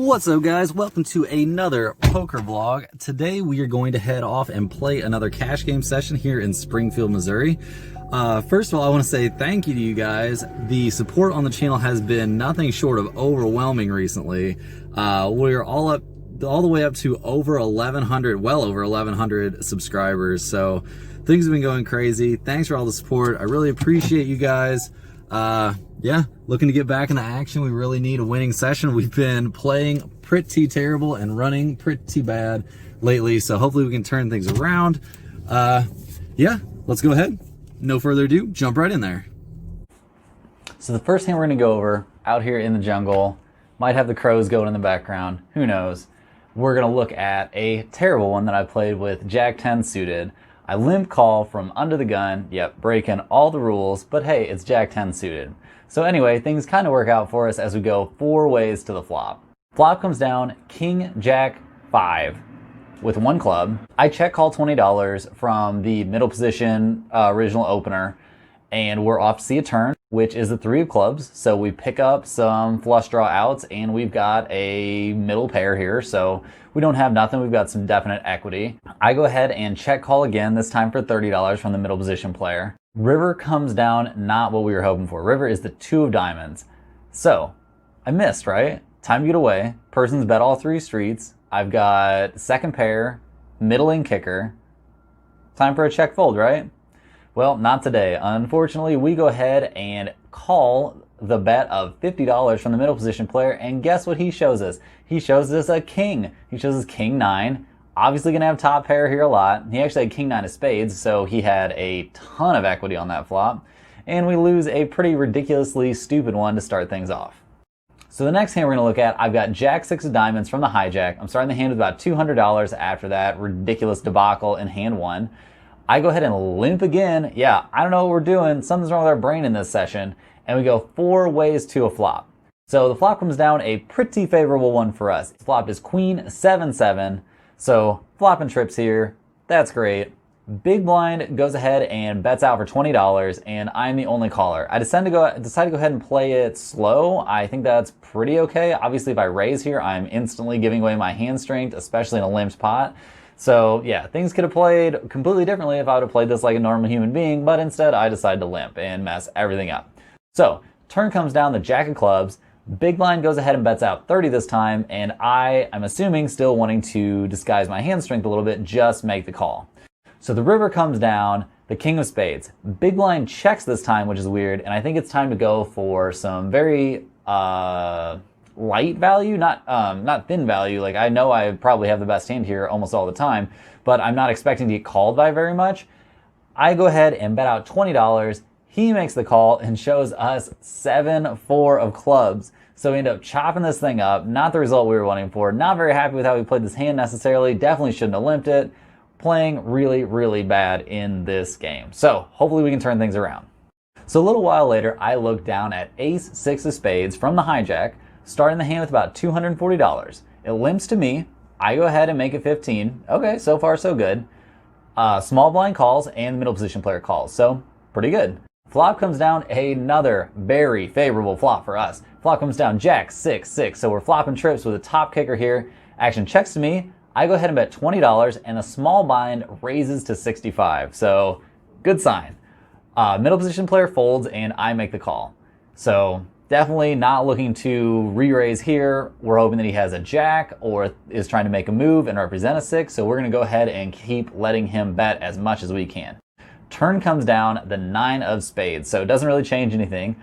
What's up, guys? Welcome to another poker vlog. Today we are going to head off and play another cash game session here in Springfield, Missouri. First of all, I want to say thank you to you guys. The support on the channel has been nothing short of overwhelming recently. We're all the way up to over 1,100, well over 1,100 subscribers. So things have been going crazy. Thanks for all the support. I really appreciate you guys. Yeah, looking to get back into action. We really need a winning session. We've been playing pretty terrible and running pretty bad lately, so hopefully we can turn things around. Yeah, let's go ahead. No further ado, jump right in there. So the first hand we're going to go over, out here in the jungle, might have the crows going in the background, who knows. We're going to look at a terrible one that I played with Jack 10 suited. I limp call from under the gun, yep, breaking all the rules, but hey, it's Jack 10 suited. So anyway, things kind of work out for us as we go 4 ways to the flop. Flop comes down King Jack 5 with 1 club. I check call $20 from the middle position original opener, and we're off to see a turn, which is the 3 of clubs. So we pick up some flush draw outs, and we've got a middle pair here, so we don't have nothing. We've got some definite equity. I go ahead and check call again, this time for $30 from the middle position player. River comes down, not what we were hoping for. River is the 2 of diamonds. So I missed, right? Time to get away. Person's bet all 3 streets. I've got second pair, middling kicker. Time for a check fold, right? Well, not today. Unfortunately, we go ahead and call the bet of $50 from the middle position player, and guess what he shows us? He shows us a king. He shows us King 9. Obviously going to have top pair here a lot. He actually had King 9 of spades, so he had a ton of equity on that flop. And we lose a pretty ridiculously stupid one to start things off. So the next hand we're going to look at, I've got Jack 6 of diamonds from the hijack. I'm starting the hand with about $200 after that ridiculous debacle in hand 1. I go ahead and limp again. Yeah, I don't know what we're doing. Something's wrong with our brain in this session. And we go 4 ways to a flop. So the flop comes down a pretty favorable one for us. The flop is Queen 7-7. So flopping trips here. That's great. Big blind goes ahead and bets out for $20, and I'm the only caller. I decide to go ahead and play it slow. I think that's pretty okay. Obviously, if I raise here, I'm instantly giving away my hand strength, especially in a limped pot. So yeah, things could have played completely differently if I would have played this like a normal human being, but instead I decided to limp and mess everything up. So turn comes down the Jack of clubs. Big blind goes ahead and bets out 30 this time, and I'm assuming still wanting to disguise my hand strength a little bit, just make the call. So the river comes down, the king of spades. Big blind checks this time, which is weird, and I think it's time to go for some very light value, not thin value. Like, I know I probably have the best hand here almost all the time, but I'm not expecting to get called by very much. I go ahead and bet out $20. He makes the call and shows us 7-4 of clubs. So we end up chopping this thing up. Not the result we were wanting for. Not very happy with how we played this hand necessarily. Definitely shouldn't have limped it. Playing really, really bad in this game. So hopefully we can turn things around. So a little while later, I look down at Ace 6 of spades from the hijack, starting the hand with about $240. It limps to me. I go ahead and make it 15. Okay, so far so good. Small blind calls and the middle position player calls. So pretty good. Flop comes down, another very favorable flop for us. Flop comes down Jack 6-6, so we're flopping trips with a top kicker here. Action checks to me. I go ahead and bet $20, and the small blind raises to 65. So good sign. Middle position player folds, and I make the call. So definitely not looking to re-raise here. We're hoping that he has a jack or is trying to make a move and represent a 6. So we're going to go ahead and keep letting him bet as much as we can. Turn comes down the 9 of spades, so it doesn't really change anything.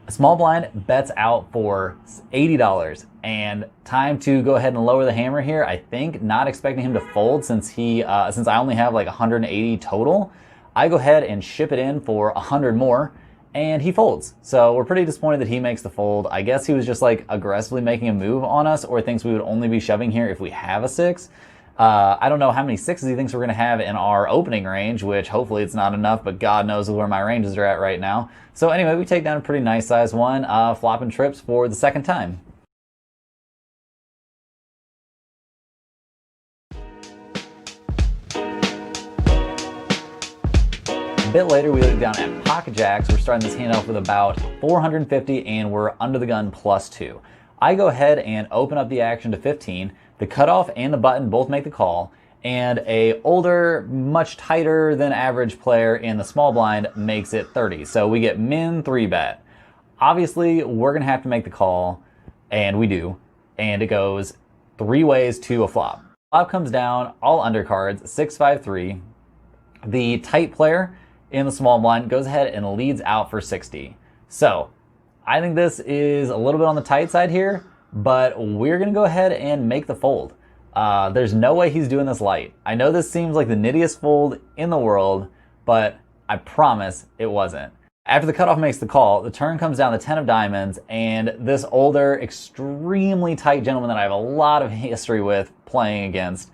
A small blind bets out for $80, and time to go ahead and lower the hammer here. I think not expecting him to fold since I only have like 180 total. I go ahead and ship it in for 100 more, and he folds. So we're pretty disappointed that he makes the fold. I guess he was just like aggressively making a move on us, or thinks we would only be shoving here if we have a 6. I don't know how many 6s he thinks we're going to have in our opening range, which hopefully it's not enough, but God knows where my ranges are at right now. So anyway, we take down a pretty nice size one, flopping trips for the second time. A bit later, we look down at pocket jacks. We're starting this hand off with about 450, and we're under the gun +2. I go ahead and open up the action to 15. The cutoff and the button both make the call, and a older, much tighter than average player in the small blind makes it 30. So we get min 3-bet. Obviously, we're going to have to make the call, and we do, and it goes 3 ways to a flop. Flop comes down, all undercards, 6-5-3. The tight player in the small blind goes ahead and leads out for 60. So I think this is a little bit on the tight side here, but we're going to go ahead and make the fold. There's no way he's doing this light. I know this seems like the nittiest fold in the world, but I promise it wasn't. After the cutoff makes the call, the turn comes down the 10 of diamonds, and this older, extremely tight gentleman that I have a lot of history with playing against,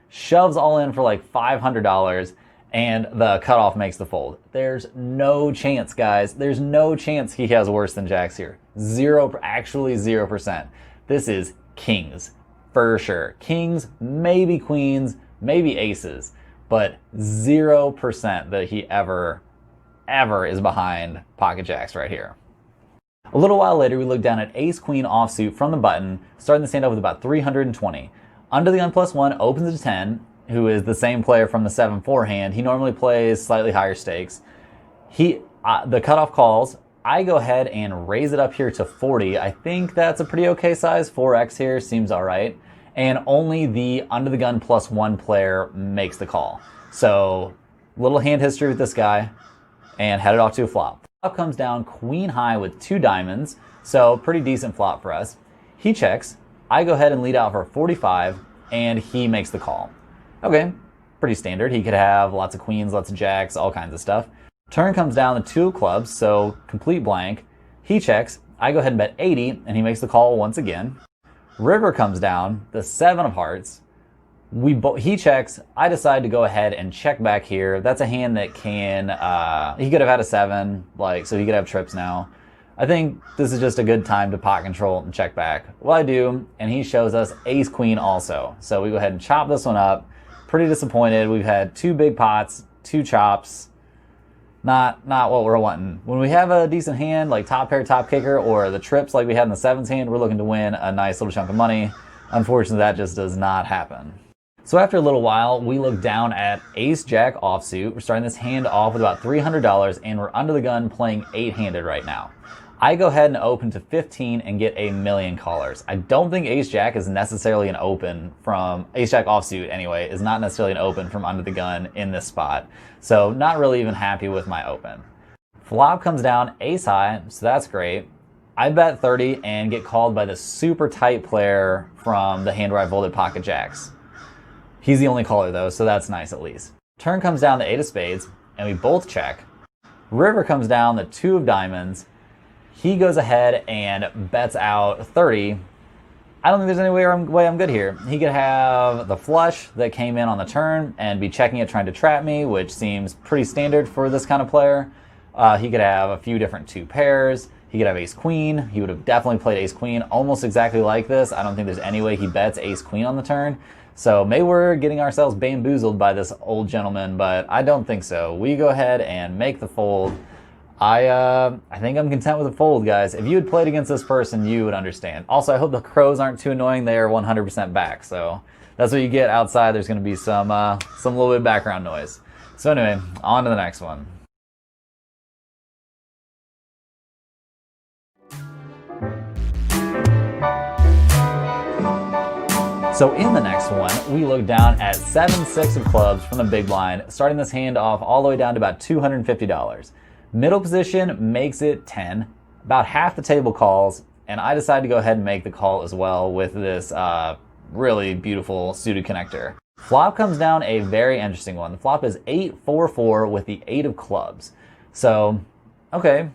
shoves all in for like $500, and the cutoff makes the fold. There's no chance, guys. There's no chance he has worse than jacks here. 0%. This is kings, for sure. Kings, maybe queens, maybe aces, but 0% that he ever is behind pocket jacks right here. A little while later, we look down at ace queen offsuit from the button, starting the stand off with about 320. Under the gun +1 opens to 10, who is the same player from the 7-4 hand. He normally plays slightly higher stakes. The cutoff calls. I go ahead and raise it up here to 40. I think that's a pretty okay size. 4x here seems all right. And only the under the gun +1 player makes the call. So little hand history with this guy, and headed off to a flop. Flop comes down queen high with 2 diamonds, so pretty decent flop for us. He checks. I go ahead and lead out for 45, and he makes the call. Okay, pretty standard. He could have lots of queens, lots of jacks, all kinds of stuff. Turn comes down the 2 of clubs, so complete blank. He checks. I go ahead and bet 80, and he makes the call once again. River comes down, the 7 of hearts. He checks. I decide to go ahead and check back here. That's a hand that can, he could have had a 7, so he could have trips now. I think this is just a good time to pot control and check back. Well, I do, and he shows us ace queen also. So we go ahead and chop this one up. Pretty disappointed. We've had 2 big pots, 2 chops. Not what we're wanting. When we have a decent hand like top pair, top kicker, or the trips like we had in the 7s hand, we're looking to win a nice little chunk of money. Unfortunately, that just does not happen. So after a little while, we look down at ace jack offsuit. We're starting this hand off with about $300, and we're under the gun playing 8-handed right now. I go ahead and open to 15 and get a million callers. I don't think ace jack is necessarily an open from, ace jack offsuit anyway, is not necessarily an open from under the gun in this spot. So not really even happy with my open. Flop comes down ace high, so that's great. I bet 30 and get called by the super tight player from the hand where I folded pocket jacks. He's the only caller though, so that's nice at least. Turn comes down the 8 of spades, and we both check. River comes down the 2 of diamonds. He goes ahead and bets out 30. I don't think there's any way I'm good here. He could have the flush that came in on the turn and be checking it, trying to trap me, which seems pretty standard for this kind of player. He could have a few different 2 pairs. He could have ace queen. He would have definitely played ace queen almost exactly like this. I don't think there's any way he bets ace queen on the turn. So maybe we're getting ourselves bamboozled by this old gentleman, but I don't think so. We go ahead and make the fold. I think I'm content with the fold, guys. If you had played against this person, you would understand. Also, I hope the crows aren't too annoying. They are 100% back, so that's what you get outside. There's going to be some little bit of background noise. So anyway, on to the next one. So in the next one, we look down at 7-6 of clubs from the big blind, starting this hand off all the way down to about $250. Middle position makes it 10. About half the table calls, and I decide to go ahead and make the call as well with this really beautiful suited connector. Flop comes down a very interesting one. The flop is 8-4-4 with the 8 of clubs. So, okay,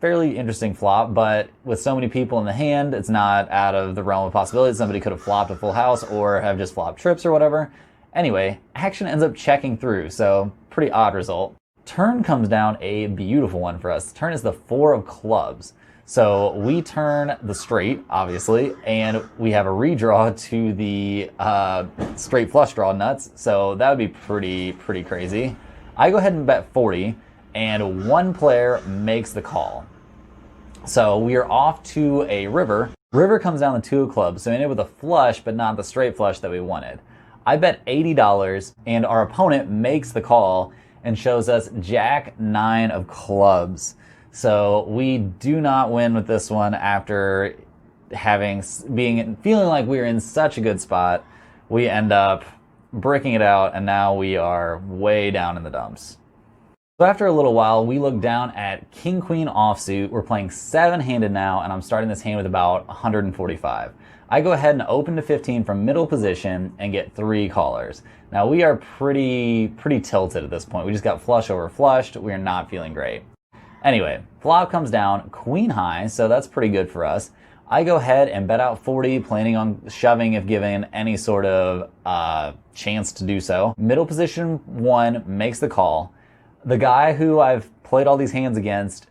fairly interesting flop, but with so many people in the hand, it's not out of the realm of possibility. Somebody could have flopped a full house or have just flopped trips or whatever. Anyway, action ends up checking through, so pretty odd result. Turn comes down a beautiful one for us. The turn is the 4 of clubs. So we turn the straight, obviously, and we have a redraw to the straight flush draw nuts. So that would be pretty crazy. I go ahead and bet 40, and one player makes the call. So we are off to a river. River comes down the 2 of clubs, so we ended with a flush, but not the straight flush that we wanted. I bet $80, and our opponent makes the call and shows us Jack 9 of clubs. So we do not win with this one after feeling like we were in such a good spot. We end up breaking it out, and now we are way down in the dumps. So after a little while, we look down at King Queen offsuit. We're playing 7-handed now, and I'm starting this hand with about 145. I go ahead and open to 15 from middle position and get 3 callers. Now we are pretty tilted at this point. We just got flush over flushed. We are not feeling great. Anyway, flop comes down queen high, so that's pretty good for us. I go ahead and bet out 40, planning on shoving if given any sort of chance to do so. Middle position 1 makes the call. The guy who I've played all these hands against,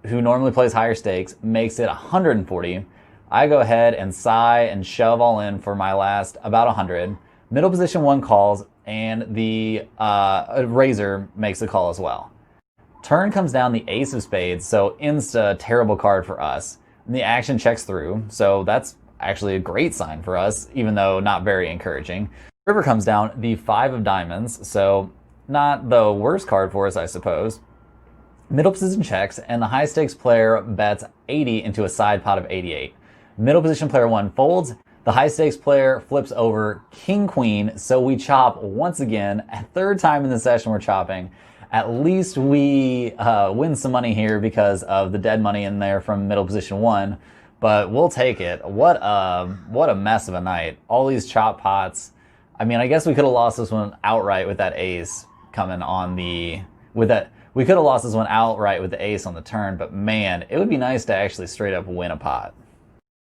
who normally plays higher stakes, makes it 140. I go ahead and sigh and shove all in for my last about 100. Middle position 1 calls, and the razor makes the call as well. Turn comes down the ace of spades, so insta terrible card for us. And the action checks through, so that's actually a great sign for us, even though not very encouraging. River comes down the 5 of diamonds, so not the worst card for us, I suppose. Middle position checks, and the high stakes player bets 80 into a side pot of 88. Middle position player 1 folds. The high stakes player flips over king queen, so we chop once again. A 3rd time in the session we're chopping. At least we win some money here because of the dead money in there from middle position 1, but we'll take it. What a mess of a night. All these chop pots. I mean, I guess we could have lost this one outright with that ace coming on we could have lost this one outright with the ace on the turn, but man, it would be nice to actually straight up win a pot.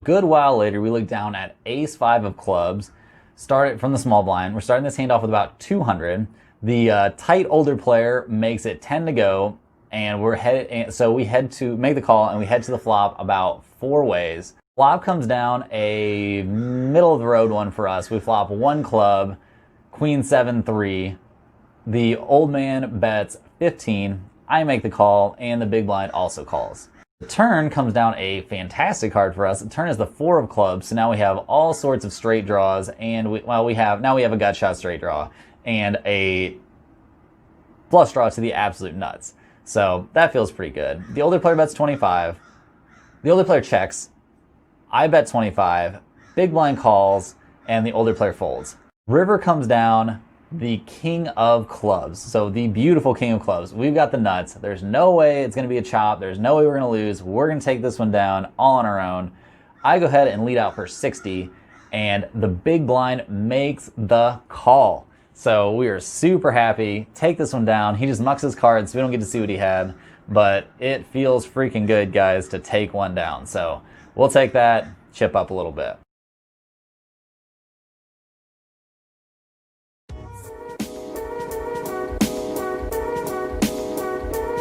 Good while later, we look down at ace 5 of clubs, start it from the small blind. We're starting this hand off with about 200. The tight older player makes it 10 to go, and we head to make the call, and we head to the flop about 4 ways. Flop comes down a middle of the road one for us. We flop 1 club, queen 7-3. The old man bets 15. I make the call, and the big blind also calls. The turn comes down a fantastic card for us. The turn is the 4 of clubs, so now we have all sorts of straight draws, and we have a gut shot straight draw and a flush draw to the absolute nuts. So that feels pretty good. The older player bets 25. The older player checks. I bet 25. Big blind calls, and the older player folds. River comes down the king of clubs. So the beautiful king of clubs. We've got the nuts. There's no way it's going to be a chop. There's no way we're going to lose. We're going to take this one down all on our own. I go ahead and lead out for 60, and the big blind makes the call. So we are super happy. Take this one down. He just mucks his cards, so we don't get to see what he had. But it feels freaking good, guys, to take one down. So we'll take that, chip up a little bit.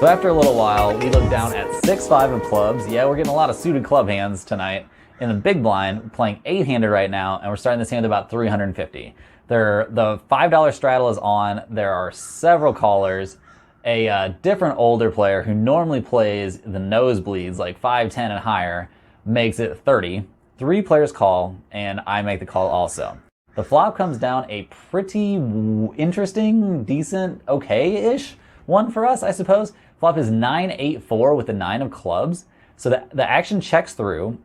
So after a little while, we look down at 6-5 of clubs. Yeah, we're getting a lot of suited club hands tonight. In the big blind, playing 8-handed right now, and we're starting this hand with about 350. The $5 straddle is on. There are several callers. A different older player who normally plays the nosebleeds, like 5, 10, and higher, makes it 30. 3 players call, and I make the call also. The flop comes down a pretty interesting, decent, okay-ish one for us, I suppose. Flop is 9-8-4 with the 9 of clubs. So the action checks through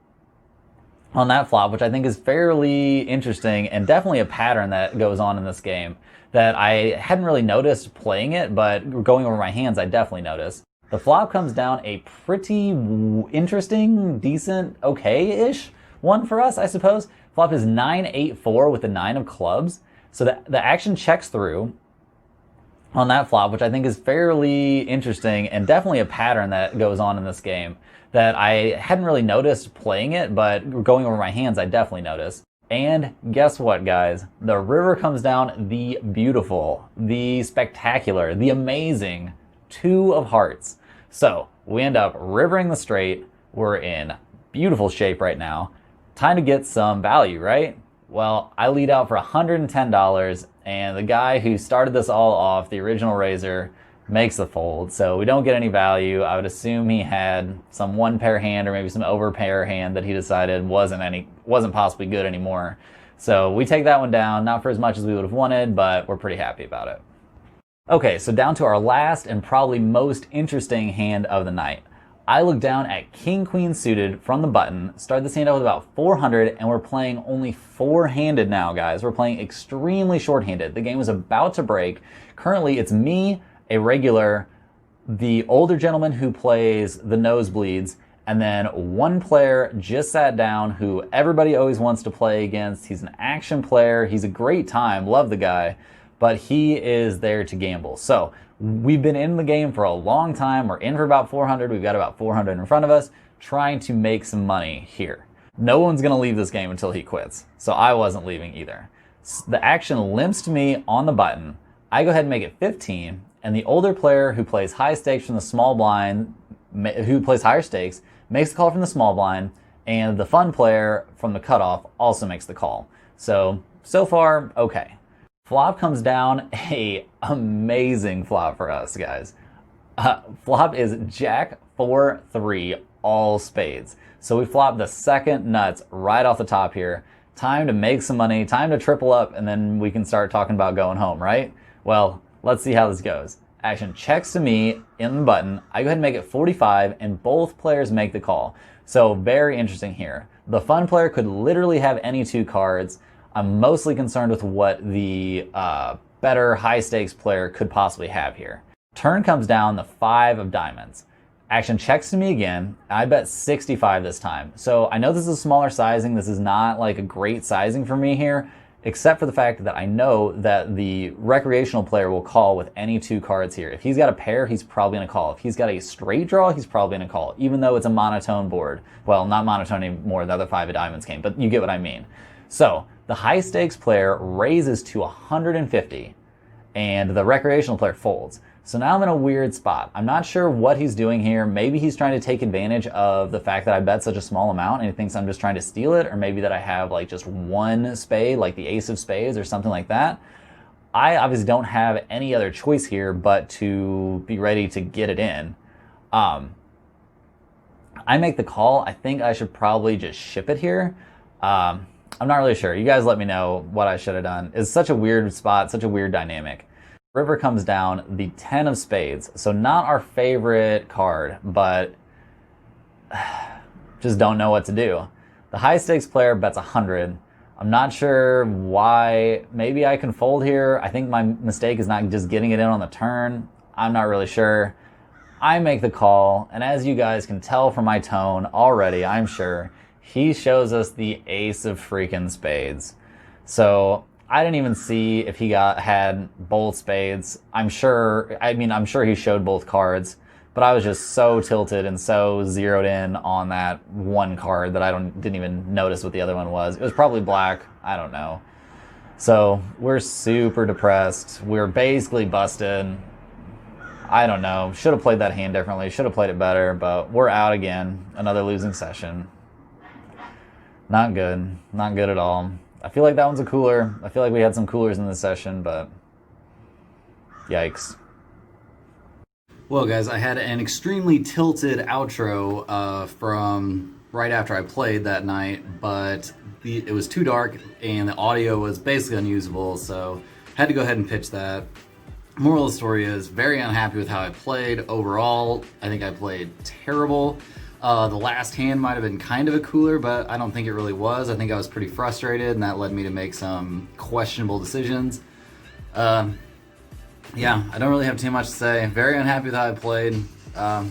on that flop, which I think is fairly interesting and definitely a pattern that goes on in this game that I hadn't really noticed playing it, but going over my hands, I definitely noticed. The flop comes down a pretty interesting, decent, okay-ish one for us, I suppose. Flop is 9-8-4 with the 9 of clubs. So the action checks through on that flop, which I think is fairly interesting and definitely a pattern that goes on in this game that I hadn't really noticed playing it, but going over my hands, I definitely noticed. And guess what, guys? The river comes down the beautiful, the spectacular, the amazing 2 of hearts. So we end up rivering the straight. We're in beautiful shape right now. Time to get some value, right? Well, I lead out for $110, and the guy who started this all off, the original raiser, makes the fold. So we don't get any value. I would assume he had some one pair hand or maybe some over pair hand that he decided wasn't possibly good anymore. So we take that one down, not for as much as we would have wanted, but we're pretty happy about it. Okay, so down to our last and probably most interesting hand of the night. I look down at King Queen suited from the button, start this hand out with about 400, and we're playing only four-handed now, guys. We're playing extremely short-handed. The game was about to break. Currently, it's me, a regular, the older gentleman who plays the nosebleeds, and then one player just sat down who everybody always wants to play against. He's an action player. He's a great time. Love the guy. But he is there to gamble. So we've been in the game for a long time. We're in for about 400. We've got about 400 in front of us, trying to make some money here. No one's going to leave this game until he quits. So I wasn't leaving either. The action limps to me on the button. I go ahead and make it 15. And the older player who plays high stakes from the small blind, who plays higher stakes, makes the call from the small blind, and the fun player from the cutoff also makes the call. So far, okay. Flop comes down, a amazing flop for us, guys. Flop is Jack 4-3, all spades. So we flop the second nuts right off the top here. Time to make some money, time to triple up, and then we can start talking about going home, right? Well, let's see how this goes. Action checks to me in the button. I go ahead and make it 45, and both players make the call. So very interesting here. The fun player could literally have any two cards. I'm mostly concerned with what the better high stakes player could possibly have here. Turn comes down the 5 of diamonds. Action checks to me again. I bet 65 this time. So I know this is a smaller sizing. This is not like a great sizing for me here, except for the fact that I know that the recreational player will call with any two cards here. If he's got a pair, he's probably going to call. If he's got a straight draw, he's probably going to call, even though it's a monotone board. Well, not monotone anymore. The other 5 of diamonds came, but you get what I mean. So the high stakes player raises to 150, and the recreational player folds. So now I'm in a weird spot. I'm not sure what he's doing here. Maybe he's trying to take advantage of the fact that I bet such a small amount and he thinks I'm just trying to steal it, or maybe that I have like just one spade, like the ace of spades or something like that. I obviously don't have any other choice here but to be ready to get it in. I make the call. I think I should probably just ship it here. I'm not really sure. You guys let me know what I should have done. It's such a weird spot, such a weird dynamic. River comes down, the 10 of spades. So not our favorite card, but just don't know what to do. The high stakes player bets 100. I'm not sure why. Maybe I can fold here. I think my mistake is not just getting it in on the turn. I'm not really sure. I make the call, and as you guys can tell from my tone already, I'm sure, he shows us the ace of freaking spades. So I didn't even see if he had both spades. I'm sure he showed both cards, but I was just so tilted and so zeroed in on that one card that I didn't even notice what the other one was. It was probably black. I don't know. So we're super depressed. We're basically busted. I don't know. Should have played that hand differently. Should have played it better, but we're out again. Another losing session. Not good. Not good at all. I feel like that one's a cooler. I feel like we had some coolers in this session, but yikes. Well, guys, I had an extremely tilted outro from right after I played that night, but it was too dark and the audio was basically unusable, so had to go ahead and pitch that. Moral of the story is, very unhappy with how I played overall. I think I played terrible. The last hand might have been kind of a cooler, but I don't think it really was. I think I was pretty frustrated, and that led me to make some questionable decisions. Yeah, I don't really have too much to say. Very unhappy with how I played. I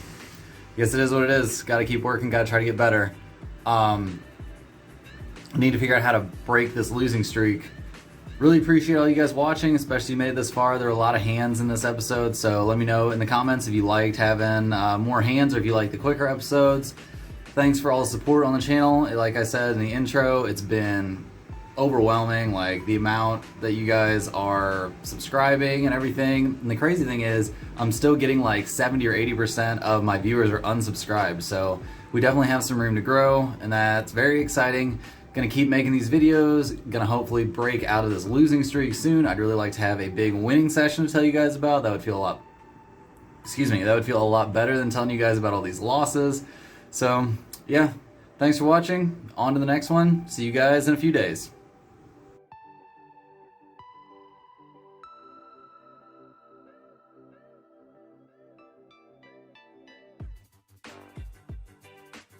guess it is what it is. Got to keep working, got to try to get better. Need to figure out how to break this losing streak. Really appreciate all you guys watching, especially if you made it this far. There were a lot of hands in this episode, so let me know in the comments if you liked having more hands or if you like the quicker episodes. Thanks for all the support on the channel. Like I said in the intro, it's been overwhelming, like the amount that you guys are subscribing and everything. And the crazy thing is, I'm still getting like 70 or 80% of my viewers are unsubscribed, so we definitely have some room to grow, and that's very exciting. Gonna keep making these videos, gonna hopefully break out of this losing streak soon. I'd really like to have a big winning session to tell you guys about. That would feel a lot excuse me, that would feel a lot better than telling you guys about all these losses. So yeah, thanks for watching. On to the next one. See you guys in a few days.